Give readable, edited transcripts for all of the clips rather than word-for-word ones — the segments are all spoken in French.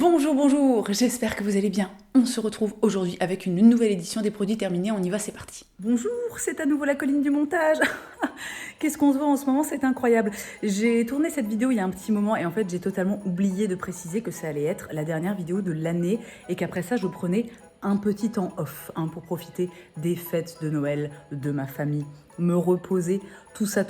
Bonjour, bonjour, j'espère que vous allez bien. On se retrouve aujourd'hui avec une nouvelle édition des produits terminés, on y va, c'est parti. Bonjour, c'est à nouveau la colline du montage. Qu'est-ce qu'on se voit en ce moment, c'est incroyable. J'ai tourné cette vidéo il y a un petit moment et en fait j'ai totalement oublié de préciser que ça allait être la dernière vidéo de l'année et qu'après ça je prenais un petit temps off pour profiter des fêtes de Noël, de ma famille, me reposer, tout ça.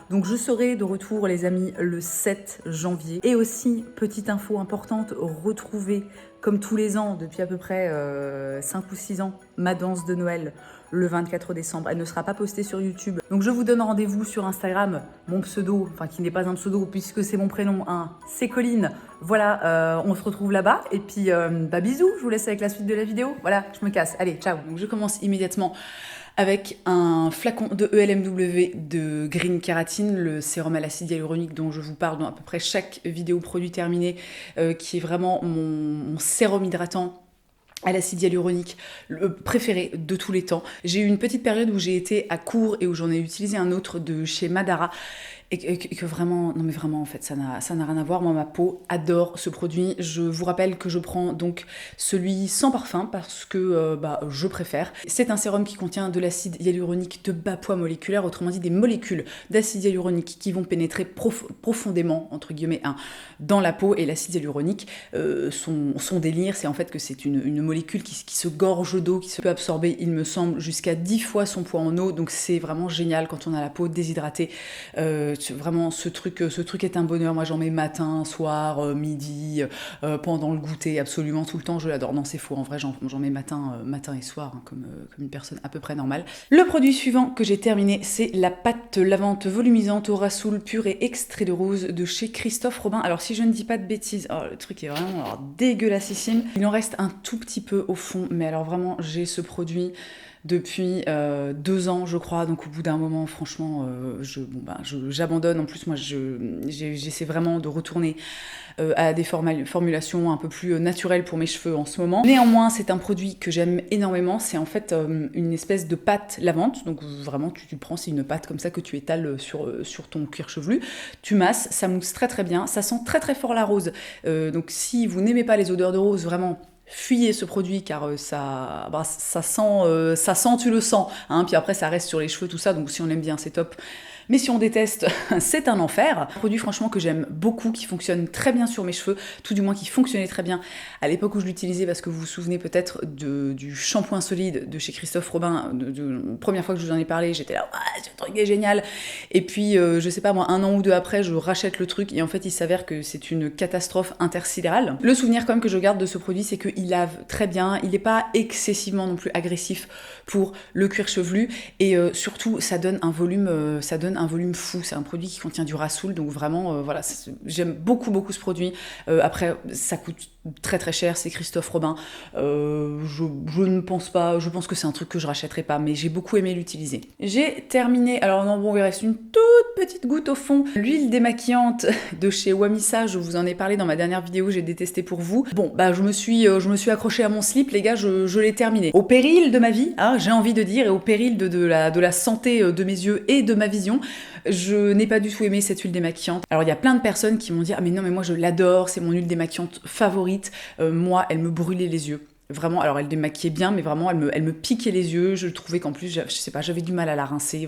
Donc je serai de retour les amis le 7 janvier. Et aussi, petite info importante, retrouver comme tous les ans, depuis à peu près 5 ou 6 ans, ma danse de Noël le 24 décembre. Elle ne sera pas postée sur YouTube. Donc je vous donne rendez-vous sur Instagram, mon pseudo, enfin qui n'est pas un pseudo puisque c'est mon prénom, hein, c'est Colline. Voilà, on se retrouve là-bas. Et puis, bisous, je vous laisse avec la suite de la vidéo. Voilà, je me casse. Allez, ciao. Donc je commence immédiatement avec un flacon de ELMW de Green Kératine, le sérum à l'acide hyaluronique dont je vous parle dans à peu près chaque vidéo produit terminé, qui est vraiment mon sérum hydratant à l'acide hyaluronique, le préféré de tous les temps. J'ai eu une petite période où j'ai été à court et où j'en ai utilisé un autre de chez Madara et que vraiment, non mais vraiment en fait ça n'a rien à voir. Moi ma peau adore ce produit. Je vous rappelle que je prends donc celui sans parfum parce que je préfère. C'est un sérum qui contient de l'acide hyaluronique de bas poids moléculaire, autrement dit des molécules d'acide hyaluronique qui vont pénétrer profondément entre guillemets dans la peau. Et l'acide hyaluronique, son délire c'est en fait que c'est une molécule qui se gorge d'eau, qui se peut absorber il me semble jusqu'à 10 fois son poids en eau, donc c'est vraiment génial quand on a la peau déshydratée. Vraiment ce truc est un bonheur. Moi j'en mets matin, soir, midi, pendant le goûter, absolument tout le temps, je l'adore. Non c'est faux, en vrai j'en mets matin et soir, hein, comme une personne à peu près normale. Le produit suivant que j'ai terminé, c'est la pâte lavante volumisante au rassoul pur et extrait de rose de chez Christophe Robin. Alors si je ne dis pas de bêtises, le truc est vraiment dégueulassissime. Il en reste un tout petit peu au fond, mais alors vraiment j'ai ce produit depuis 2 ans je crois, donc au bout d'un moment franchement j'abandonne. En plus moi j'essaie vraiment de retourner à des formulations un peu plus naturelles pour mes cheveux en ce moment. Néanmoins c'est un produit que j'aime énormément, c'est en fait une espèce de pâte lavante, donc vraiment tu le prends, c'est une pâte comme ça que tu étales sur ton cuir chevelu, tu masses, ça mousse très très bien, ça sent très très fort la rose, donc si vous n'aimez pas les odeurs de rose, vraiment fuyez ce produit car ça sent, tu le sens, hein, puis après ça reste sur les cheveux tout ça, donc si on aime bien c'est top. Mais si on déteste, c'est un enfer. Un produit franchement que j'aime beaucoup, qui fonctionne très bien sur mes cheveux, tout du moins qui fonctionnait très bien à l'époque où je l'utilisais, parce que vous vous souvenez peut-être du shampoing solide de chez Christophe Robin, la première fois que je vous en ai parlé, j'étais là, ce truc est génial. Et puis, je sais pas moi, 1 an ou 2 après, je rachète le truc et en fait il s'avère que c'est une catastrophe intersidérale. Le souvenir quand même que je garde de ce produit, c'est qu'il lave très bien, il n'est pas excessivement non plus agressif pour le cuir chevelu et surtout ça donne un volume fou. C'est un produit qui contient du rassoul, donc vraiment voilà, j'aime beaucoup ce produit. Après ça coûte très très cher, c'est Christophe Robin. Je pense que c'est un truc que je rachèterai pas, mais j'ai beaucoup aimé l'utiliser. J'ai terminé, alors non bon, il reste une toute petite goutte au fond, l'huile démaquillante de chez Wamisa, je vous en ai parlé dans ma dernière vidéo, j'ai détesté pour vous. Bon je me suis accrochée à mon slip les gars, je l'ai terminé. Au péril de ma vie, hein, j'ai envie de dire, et au péril de la santé de mes yeux et de ma vision, je n'ai pas du tout aimé cette huile démaquillante. Alors il y a plein de personnes qui m'ont dit « Ah mais non mais moi je l'adore, c'est mon huile démaquillante favorite. Moi elle me brûlait les yeux. » Vraiment, alors elle démaquillait bien, mais vraiment elle me piquait les yeux. Je trouvais qu'en plus, je sais pas, j'avais du mal à la rincer.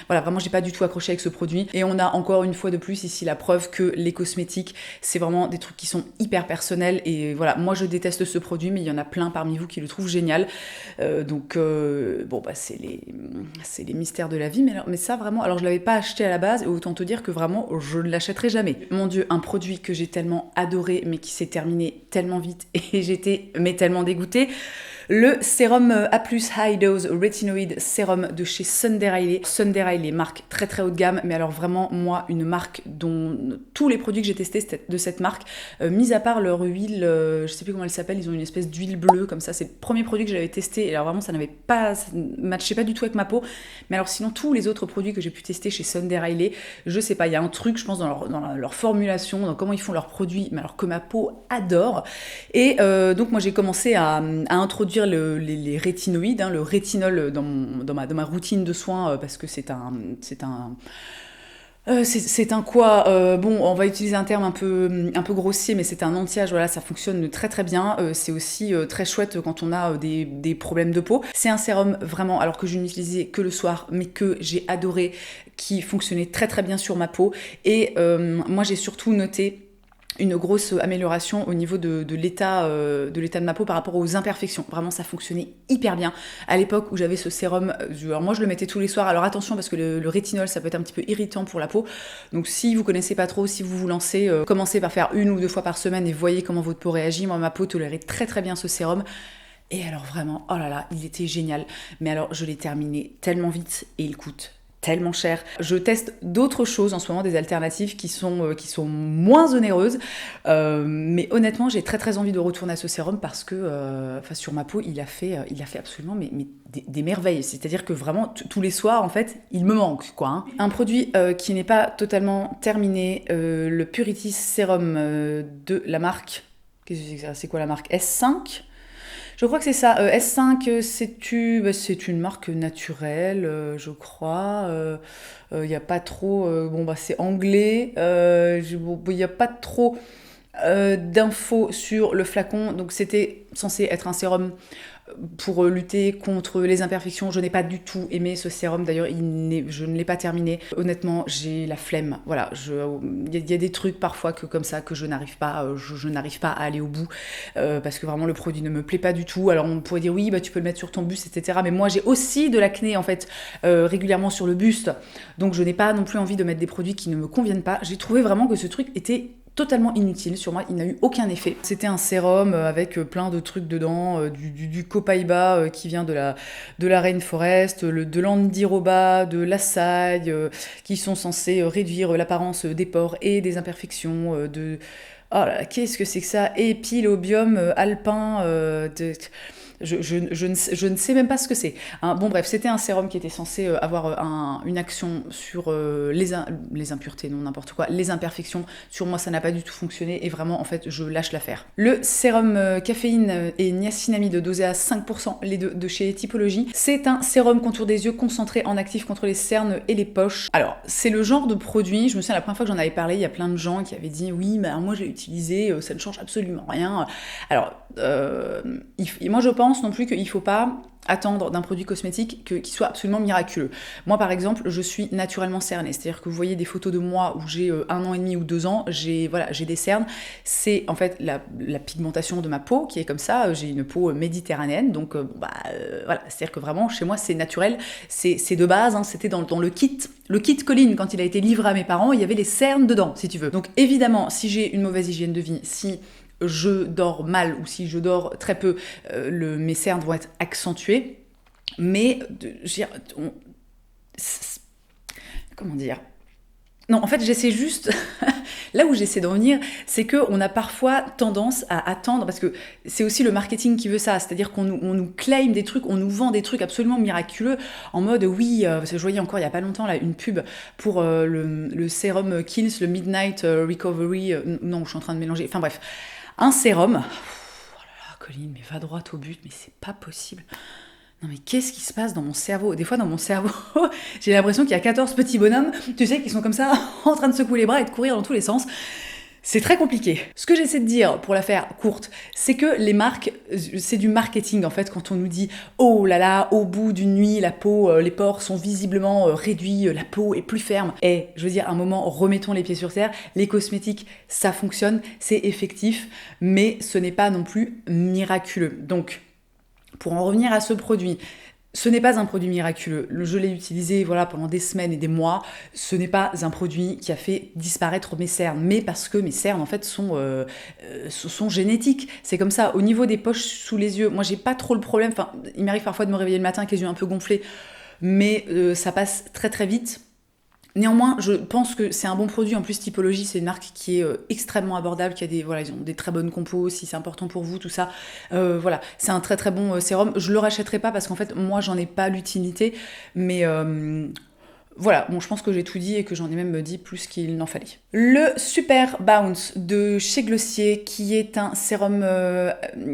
Voilà, vraiment j'ai pas du tout accroché avec ce produit. Et on a encore une fois de plus ici la preuve que les cosmétiques, c'est vraiment des trucs qui sont hyper personnels. Et voilà, moi je déteste ce produit, mais il y en a plein parmi vous qui le trouvent génial. C'est les mystères de la vie. Mais ça vraiment, alors je l'avais pas acheté à la base, et autant te dire que vraiment je ne l'achèterai jamais. Mon Dieu, un produit que j'ai tellement adoré, mais qui s'est terminé tellement vite, et j'étais tellement dégoûtée. Le sérum A+, High Dose Retinoid Sérum de chez Sunday Riley. Sunday Riley, marque très très haut de gamme, mais alors vraiment, moi, une marque dont tous les produits que j'ai testés de cette marque, mis à part leur huile, je sais plus comment elle s'appelle, ils ont une espèce d'huile bleue comme ça, c'est le premier produit que j'avais testé, et alors vraiment, ça ne matchait pas du tout avec ma peau. Mais alors sinon, tous les autres produits que j'ai pu tester chez Sunday Riley, je sais pas, il y a un truc, je pense, dans leur formulation, dans comment ils font leurs produits, mais alors que ma peau adore. Et donc moi, j'ai commencé à introduire les rétinoïdes, hein, le rétinol dans ma routine de soins, parce que c'est un C'est un quoi? Bon, on va utiliser un terme un peu grossier, mais c'est un anti-âge, voilà, ça fonctionne très très bien. C'est aussi très chouette quand on a des problèmes de peau. C'est un sérum vraiment, alors que je n'utilisais que le soir, mais que j'ai adoré, qui fonctionnait très très bien sur ma peau. Et moi j'ai surtout noté une grosse amélioration au niveau de l'état de ma peau par rapport aux imperfections. Vraiment, ça fonctionnait hyper bien. À l'époque où j'avais ce sérum, alors moi je le mettais tous les soirs. Alors attention parce que le rétinol, ça peut être un petit peu irritant pour la peau. Donc si vous connaissez pas trop, si vous vous lancez, commencez par faire 1 ou 2 fois par semaine et voyez comment votre peau réagit. Moi, ma peau tolérait très très bien ce sérum. Et alors vraiment, oh là là, il était génial. Mais alors, je l'ai terminé tellement vite et il coûte tellement cher. Je teste d'autres choses en ce moment, des alternatives qui sont moins onéreuses. Mais honnêtement, j'ai très très envie de retourner à ce sérum parce que sur ma peau, il a fait absolument mais des merveilles. C'est-à-dire que vraiment, tous les soirs, en fait, il me manque, quoi. Hein. Un produit qui n'est pas totalement terminé, le Puritis Serum de la marque... Qu'est-ce que c'est que ça? C'est quoi la marque? S5? Je crois que c'est ça. S5, c'est une marque naturelle, je crois. Il n'y a pas trop... c'est anglais. Il n'y a pas trop d'infos sur le flacon. Donc c'était censé être un sérum pour lutter contre les imperfections. Je n'ai pas du tout aimé ce sérum. D'ailleurs, je ne l'ai pas terminé. Honnêtement, j'ai la flemme. Voilà, il y a des trucs parfois comme ça que je n'arrive pas, je n'arrive pas à aller au bout parce que vraiment le produit ne me plaît pas du tout. Alors on pourrait dire oui, bah tu peux le mettre sur ton buste, etc. Mais moi, j'ai aussi de l'acné en fait régulièrement sur le buste, donc je n'ai pas non plus envie de mettre des produits qui ne me conviennent pas. J'ai trouvé vraiment que ce truc était totalement inutile sur moi, il n'a eu aucun effet. C'était un sérum avec plein de trucs dedans, du copaiba qui vient de la rainforest, de l'andiroba, de l'açaï, qui sont censés réduire l'apparence des pores et des imperfections, oh là là, qu'est-ce que c'est que ça? Épilobium alpin, je ne sais même pas ce que c'est. Hein. Bon bref, c'était un sérum qui était censé avoir une action sur les impuretés, non n'importe quoi, les imperfections. Sur moi, ça n'a pas du tout fonctionné et vraiment, en fait, je lâche l'affaire. Le sérum caféine et niacinamide dosé à 5%, les deux de chez Typologie. C'est un sérum contour des yeux concentré en actif contre les cernes et les poches. Alors, c'est le genre de produit, je me souviens la première fois que j'en avais parlé, il y a plein de gens qui avaient dit oui, mais alors moi j'ai utilisé, ça ne change absolument rien. Alors, moi je pense non plus qu'il ne faut pas attendre d'un produit cosmétique qu'il soit absolument miraculeux. Moi par exemple, je suis naturellement cernée, c'est-à-dire que vous voyez des photos de moi où j'ai 1 an et demi ou 2 ans, j'ai des cernes, c'est en fait la pigmentation de ma peau qui est comme ça, j'ai une peau méditerranéenne, donc voilà, c'est-à-dire que vraiment chez moi c'est naturel, c'est de base, hein, c'était dans le kit Colline quand il a été livré à mes parents, il y avait les cernes dedans si tu veux. Donc évidemment, si j'ai une mauvaise hygiène de vie, si je dors mal ou si je dors très peu, mes cernes vont être accentuées. Mais, comment dire? Non, en fait, j'essaie juste... Là où j'essaie d'en venir, c'est qu'on a parfois tendance à attendre, parce que c'est aussi le marketing qui veut ça, c'est-à-dire qu'on nous claim des trucs, on nous vend des trucs absolument miraculeux, en mode oui, parce que je voyais encore il y a pas longtemps là, une pub pour le sérum Kiehl's, le Midnight Recovery, non, je suis en train de mélanger, enfin bref, un sérum. Oh là là, Colline, mais va droit au but, mais c'est pas possible. Non mais qu'est-ce qui se passe dans mon cerveau? Des fois dans mon cerveau, j'ai l'impression qu'il y a 14 petits bonhommes, tu sais, qui sont comme ça, en train de secouer les bras et de courir dans tous les sens. C'est très compliqué. Ce que j'essaie de dire, pour la faire courte, c'est que les marques, c'est du marketing en fait, quand on nous dit « Oh là là, au bout d'une nuit, la peau, les pores sont visiblement réduits, la peau est plus ferme. » Et je veux dire, à un moment, remettons les pieds sur terre, les cosmétiques, ça fonctionne, c'est effectif, mais ce n'est pas non plus miraculeux. Donc, pour en revenir à ce produit, ce n'est pas un produit miraculeux. Je l'ai utilisé pendant des semaines et des mois. Ce n'est pas un produit qui a fait disparaître mes cernes, mais parce que mes cernes en fait sont génétiques. C'est comme ça. Au niveau des poches sous les yeux, moi j'ai pas trop le problème. Enfin, il m'arrive parfois de me réveiller le matin avec les yeux un peu gonflés, mais ça passe très très vite. Néanmoins, je pense que c'est un bon produit. En plus, Typologie, c'est une marque qui est extrêmement abordable, qui a ils ont des très bonnes compos, si c'est important pour vous, tout ça. C'est un très très bon sérum. Je le rachèterai pas parce qu'en fait, moi, j'en ai pas l'utilité, mais Voilà, bon, je pense que j'ai tout dit et que j'en ai même dit plus qu'il n'en fallait. Le Super Bounce de chez Glossier, qui est un sérum,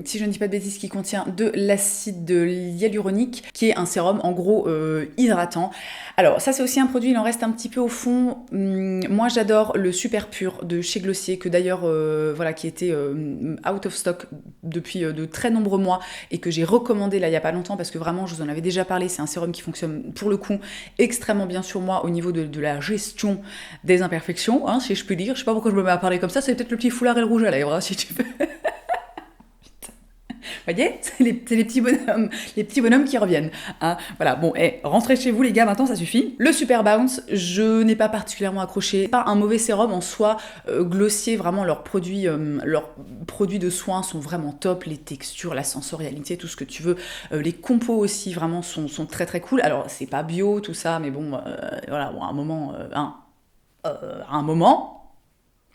si je ne dis pas de bêtises, qui contient de l'acide hyaluronique, qui est un sérum en gros hydratant. Alors ça c'est aussi un produit, il en reste un petit peu au fond. Moi j'adore le Super Pur de chez Glossier, que d'ailleurs voilà, qui était out of stock depuis de très nombreux mois et que j'ai recommandé là il y a pas longtemps parce que vraiment je vous en avais déjà parlé. C'est un sérum qui fonctionne pour le coup extrêmement bien sur moi au niveau de la gestion des imperfections, hein, si je puis dire. Je sais pas pourquoi je me mets à parler comme ça, c'est peut-être le petit foulard et le rouge à lèvres, hein, si tu veux. Vous voyez, c'est les petits bonhommes qui reviennent. Hein. Voilà, bon, rentrez chez vous les gars, maintenant ça suffit. Le Super Bounce, je n'ai pas particulièrement accroché. C'est pas un mauvais sérum en soi. Glossier, vraiment leurs produits de soins sont vraiment top. Les textures, la sensorialité, tout ce que tu veux. Les compos aussi, vraiment, sont très très cool. Alors, c'est pas bio, tout ça, mais bon, voilà, bon, à un moment,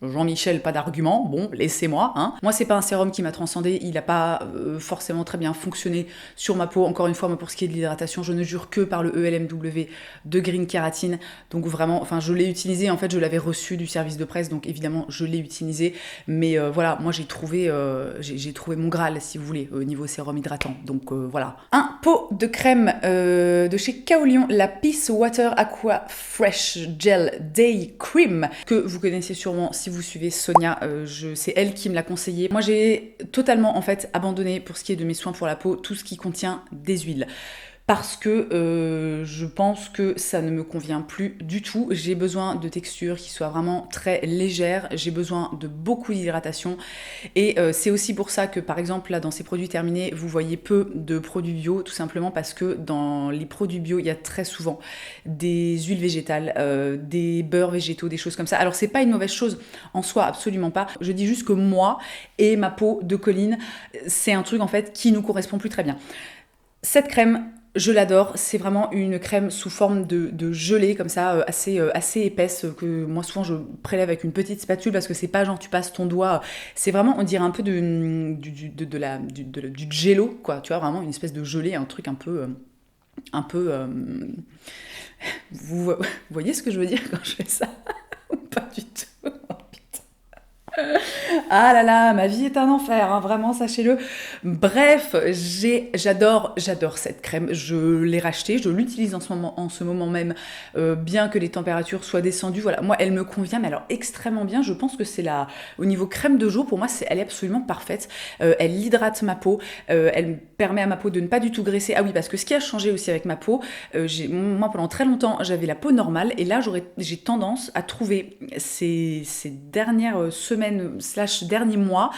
Jean-Michel, pas d'argument, bon, laissez-moi. Hein. Moi, c'est pas un sérum qui m'a transcendé, il a pas forcément très bien fonctionné sur ma peau. Encore une fois, moi, pour ce qui est de l'hydratation, je ne jure que par le ELMW de Green Keratin. Donc vraiment, enfin, je l'ai utilisé, en fait, je l'avais reçu du service de presse, donc évidemment, je l'ai utilisé. Mais voilà, moi, j'ai trouvé mon Graal, si vous voulez, au niveau sérum hydratant. Donc voilà. Un pot de crème de chez Kaolion, la Peace Water Aqua Fresh Gel Day Cream, que vous connaissez sûrement si vous suivez Sonia, c'est elle qui me l'a conseillé. Moi j'ai totalement en fait abandonné pour ce qui est de mes soins pour la peau tout ce qui contient des huiles. Parce que je pense que ça ne me convient plus du tout. J'ai besoin de textures qui soient vraiment très légères, j'ai besoin de beaucoup d'hydratation et c'est aussi pour ça que par exemple là dans ces produits terminés vous voyez peu de produits bio, tout simplement parce que dans les produits bio il y a très souvent des huiles végétales, des beurres végétaux, des choses comme ça. Alors c'est pas une mauvaise chose en soi, absolument pas. Je dis juste que moi et ma peau de Colline, c'est un truc en fait qui nous correspond plus très bien. Cette crème, je l'adore, c'est vraiment une crème sous forme de gelée comme ça, assez épaisse, que moi souvent je prélève avec une petite spatule parce que c'est pas genre tu passes ton doigt, c'est vraiment on dirait un peu du jello quoi, tu vois, vraiment une espèce de gelée, un truc un peu... vous voyez ce que je veux dire quand je fais ça? Pas du tout. Ah là là, ma vie est un enfer, hein, vraiment, sachez-le. Bref, j'adore cette crème. Je l'ai rachetée, je l'utilise en ce moment même, bien que les températures soient descendues. Voilà, moi, elle me convient, mais alors extrêmement bien. Je pense que au niveau crème de jour, pour moi, elle est absolument parfaite. Elle hydrate ma peau, elle permet à ma peau de ne pas du tout graisser. Ah oui, parce que ce qui a changé aussi avec ma peau, moi, pendant très longtemps, j'avais la peau normale, et là, j'ai tendance à trouver ces dernières semaines / derniers mois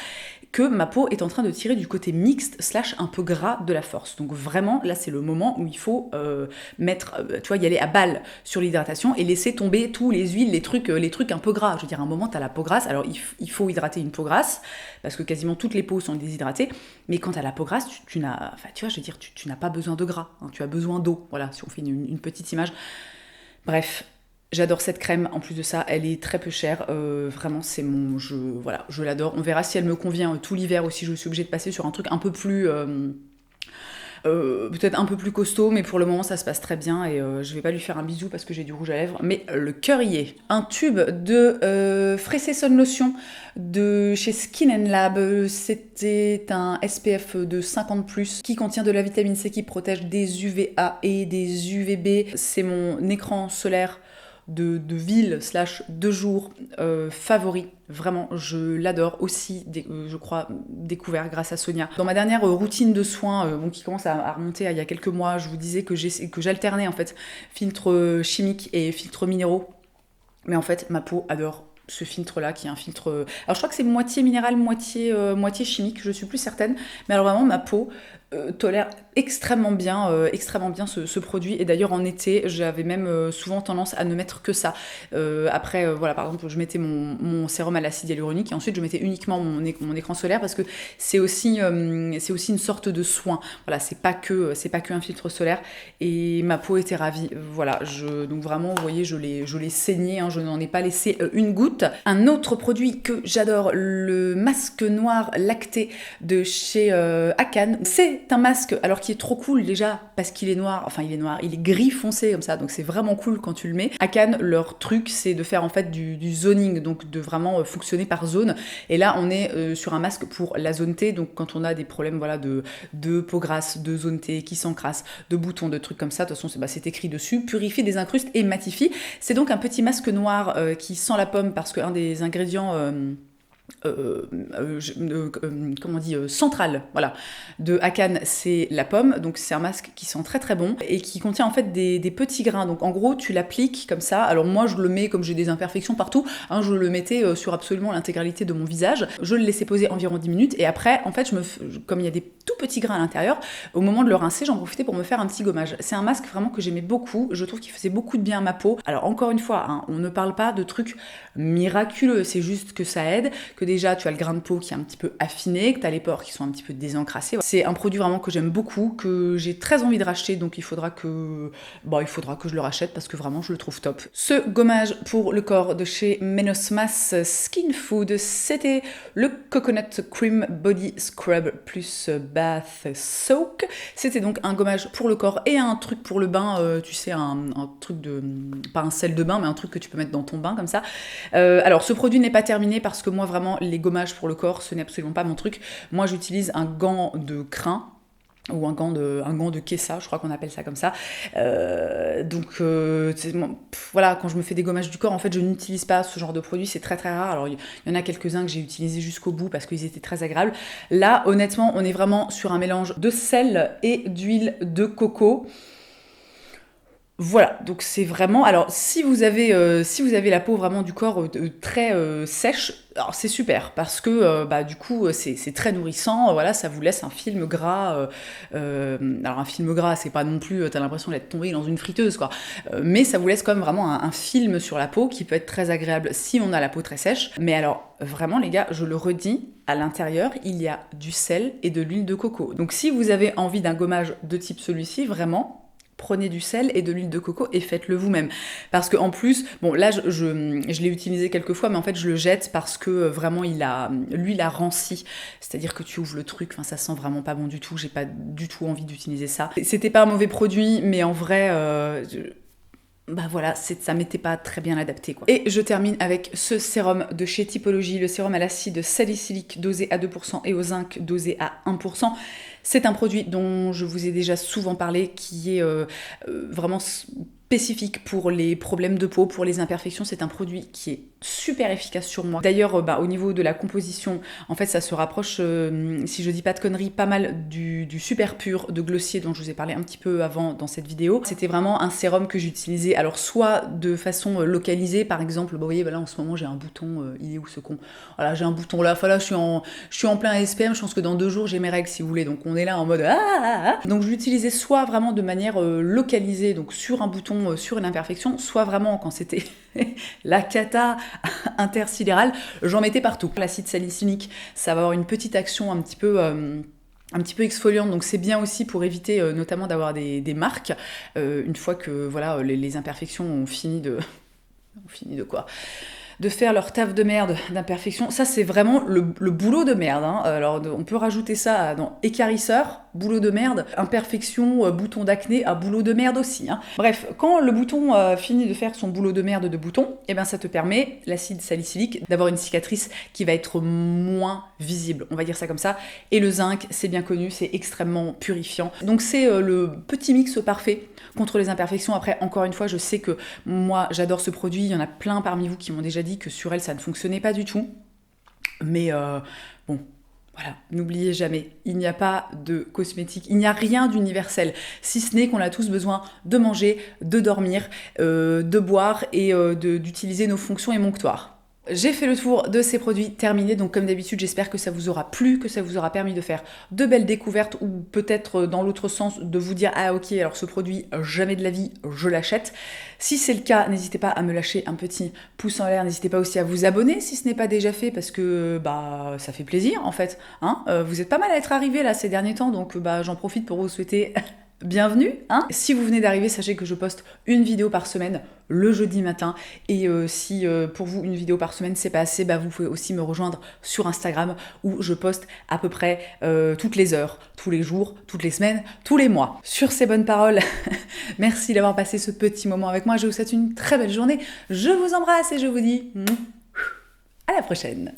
que ma peau est en train de tirer du côté mixte / un peu gras de la force. Donc vraiment, là, c'est le moment où il faut tu vois, y aller à balle sur l'hydratation et laisser tomber tous les huiles, les trucs un peu gras. Je veux dire, à un moment, t'as la peau grasse. Alors, il faut hydrater une peau grasse parce que quasiment toutes les peaux sont déshydratées. Mais quand t'as la peau grasse, tu vois, je veux dire, tu n'as pas besoin de gras. Hein, tu as besoin d'eau. Voilà, si on fait une petite image. Bref. J'adore cette crème, en plus de ça, elle est très peu chère, vraiment je l'adore. On verra si elle me convient tout l'hiver ou si je suis obligée de passer sur un truc un peu plus, peut-être un peu plus costaud, mais pour le moment ça se passe très bien et je vais pas lui faire un bisou parce que j'ai du rouge à lèvres, mais le cœur y est. Un tube de Fressé Sun Lotion de chez Skin and Lab, c'était un SPF de 50+, qui contient de la vitamine C qui protège des UVA et des UVB. C'est mon écran solaire de ville / de jour favori. Vraiment, je l'adore aussi, je crois, découvert grâce à Sonia. Dans ma dernière routine de soins, qui commence à remonter à il y a quelques mois, je vous disais que j'alternais en fait filtres chimiques et filtres minéraux. Mais en fait, ma peau adore ce filtre-là, qui est un filtre... Alors je crois que c'est moitié minéral, moitié chimique, je suis plus certaine. Mais alors vraiment, ma peau tolère extrêmement bien ce produit. Et d'ailleurs, en été, j'avais même souvent tendance à ne mettre que ça. Après, voilà, par exemple, je mettais mon sérum à l'acide hyaluronique et ensuite, je mettais uniquement mon écran solaire parce que c'est aussi une sorte de soin. Voilà, c'est pas que un filtre solaire. Et ma peau était ravie. Voilà, donc vraiment, vous voyez, je l'ai saigné, hein, je n'en ai pas laissé une goutte. Un autre produit que j'adore, le masque noir lacté de chez Akan. C'est C'est un masque, alors qui est trop cool déjà, parce qu'il est noir, enfin il est noir, il est gris foncé comme ça, donc c'est vraiment cool quand tu le mets. À Cannes, leur truc, c'est de faire en fait du zoning, donc de vraiment fonctionner par zone. Et là, on est sur un masque pour la zone T, donc quand on a des problèmes voilà, de peau grasse, de zone T, qui s'encrasse, de boutons, de trucs comme ça, de toute façon, c'est écrit dessus, purifie, désincruste et matifie. C'est donc un petit masque noir qui sent la pomme, parce qu'un des ingrédients... comment on dit, centrale, voilà, de Hakan, c'est la pomme, donc c'est un masque qui sent très très bon et qui contient en fait des petits grains, donc en gros tu l'appliques comme ça, alors moi je le mets comme j'ai des imperfections partout, hein, je le mettais sur absolument l'intégralité de mon visage, je le laissais poser environ 10 minutes et après en fait comme il y a des tout petits grains à l'intérieur, au moment de le rincer j'en profitais pour me faire un petit gommage. C'est un masque vraiment que j'aimais beaucoup, je trouve qu'il faisait beaucoup de bien à ma peau. Alors encore une fois, hein, on ne parle pas de trucs miraculeux, c'est juste que ça aide, que déjà tu as le grain de peau qui est un petit peu affiné, que tu as les pores qui sont un petit peu désencrassés. C'est un produit vraiment que j'aime beaucoup, que j'ai très envie de racheter, donc il faudra que je le rachète parce que vraiment je le trouve top. Ce gommage pour le corps de chez Menosmas Skin Food, c'était le Coconut Cream Body Scrub plus Bath Soak. C'était donc un gommage pour le corps et un truc pour le bain, tu sais, un truc de... pas un sel de bain, mais un truc que tu peux mettre dans ton bain comme ça. Alors ce produit n'est pas terminé parce que moi vraiment les gommages pour le corps ce n'est absolument pas mon truc. Moi j'utilise un gant de crin ou un gant de Kessa, je crois qu'on appelle ça comme ça. Voilà, quand je me fais des gommages du corps, en fait, je n'utilise pas ce genre de produit, c'est très très rare. Alors, il y en a quelques-uns que j'ai utilisés jusqu'au bout parce qu'ils étaient très agréables. Là, honnêtement, on est vraiment sur un mélange de sel et d'huile de coco. Voilà, donc c'est vraiment... Alors, si vous avez la peau vraiment du corps très sèche, alors c'est super, parce que du coup, c'est très nourrissant, voilà, ça vous laisse un film gras. Alors, un film gras, c'est pas non plus... T'as l'impression d'être tombé dans une friteuse, quoi. Mais ça vous laisse quand même vraiment un film sur la peau qui peut être très agréable si on a la peau très sèche. Mais alors, vraiment, les gars, je le redis, à l'intérieur, il y a du sel et de l'huile de coco. Donc, si vous avez envie d'un gommage de type celui-ci, vraiment... prenez du sel et de l'huile de coco et faites-le vous-même. Parce qu'en plus, bon là je l'ai utilisé quelques fois, mais en fait je le jette parce que vraiment l'huile a ranci. C'est-à-dire que tu ouvres le truc, enfin ça sent vraiment pas bon du tout, j'ai pas du tout envie d'utiliser ça. C'était pas un mauvais produit, mais en vrai... voilà, ça m'était pas très bien adapté quoi. Et je termine avec ce sérum de chez Typologie, le sérum à l'acide salicylique dosé à 2% et au zinc dosé à 1%. C'est un produit dont je vous ai déjà souvent parlé, qui est vraiment spécifique pour les problèmes de peau, pour les imperfections. C'est un produit qui est super efficace sur moi. D'ailleurs, au niveau de la composition, en fait, ça se rapproche, si je dis pas de conneries, pas mal du Super Pur de Glossier dont je vous ai parlé un petit peu avant dans cette vidéo. C'était vraiment un sérum que j'utilisais, alors soit de façon localisée, par exemple, vous voyez, là en ce moment j'ai un bouton, il est où ce con? Voilà, j'ai un bouton là, enfin là je suis en plein SPM, je pense que dans 2 jours j'ai mes règles si vous voulez, donc on est là en mode Donc je l'utilisais soit vraiment de manière localisée, donc sur un bouton, sur une imperfection, soit vraiment quand c'était la cata intersidérale, j'en mettais partout. L'acide salicylique, ça va avoir une petite action un petit peu exfoliante, donc c'est bien aussi pour éviter notamment d'avoir des marques, une fois que voilà, les imperfections ont fini de faire leur taf de merde d'imperfection. Ça, c'est vraiment le boulot de merde. Hein. Alors, on peut rajouter ça dans écarisseur, boulot de merde, imperfection, bouton d'acné, boulot de merde aussi. Hein. Bref, quand le bouton finit de faire son boulot de merde de bouton, eh ben, ça te permet, l'acide salicylique, d'avoir une cicatrice qui va être moins visible. On va dire ça comme ça. Et le zinc, c'est bien connu, c'est extrêmement purifiant. Donc, c'est le petit mix parfait contre les imperfections. Après, encore une fois, je sais que moi, j'adore ce produit. Il y en a plein parmi vous qui m'ont déjà dit que sur elle, ça ne fonctionnait pas du tout. Mais bon, voilà, n'oubliez jamais, il n'y a pas de cosmétique, il n'y a rien d'universel, si ce n'est qu'on a tous besoin de manger, de dormir, de boire et d'utiliser nos fonctions émonctoires. J'ai fait le tour de ces produits terminés, donc comme d'habitude j'espère que ça vous aura plu, que ça vous aura permis de faire de belles découvertes ou peut-être dans l'autre sens de vous dire ah ok alors ce produit jamais de la vie je l'achète. Si c'est le cas, n'hésitez pas à me lâcher un petit pouce en l'air, n'hésitez pas aussi à vous abonner si ce n'est pas déjà fait parce que ça fait plaisir en fait. Hein, vous êtes pas mal à être arrivés là ces derniers temps donc j'en profite pour vous souhaiter bienvenue, hein. Si vous venez d'arriver, sachez que je poste une vidéo par semaine le jeudi matin. Et si pour vous une vidéo par semaine c'est pas assez, vous pouvez aussi me rejoindre sur Instagram où je poste à peu près toutes les heures, tous les jours, toutes les semaines, tous les mois. Sur ces bonnes paroles, merci d'avoir passé ce petit moment avec moi. Je vous souhaite une très belle journée. Je vous embrasse et je vous dis à la prochaine.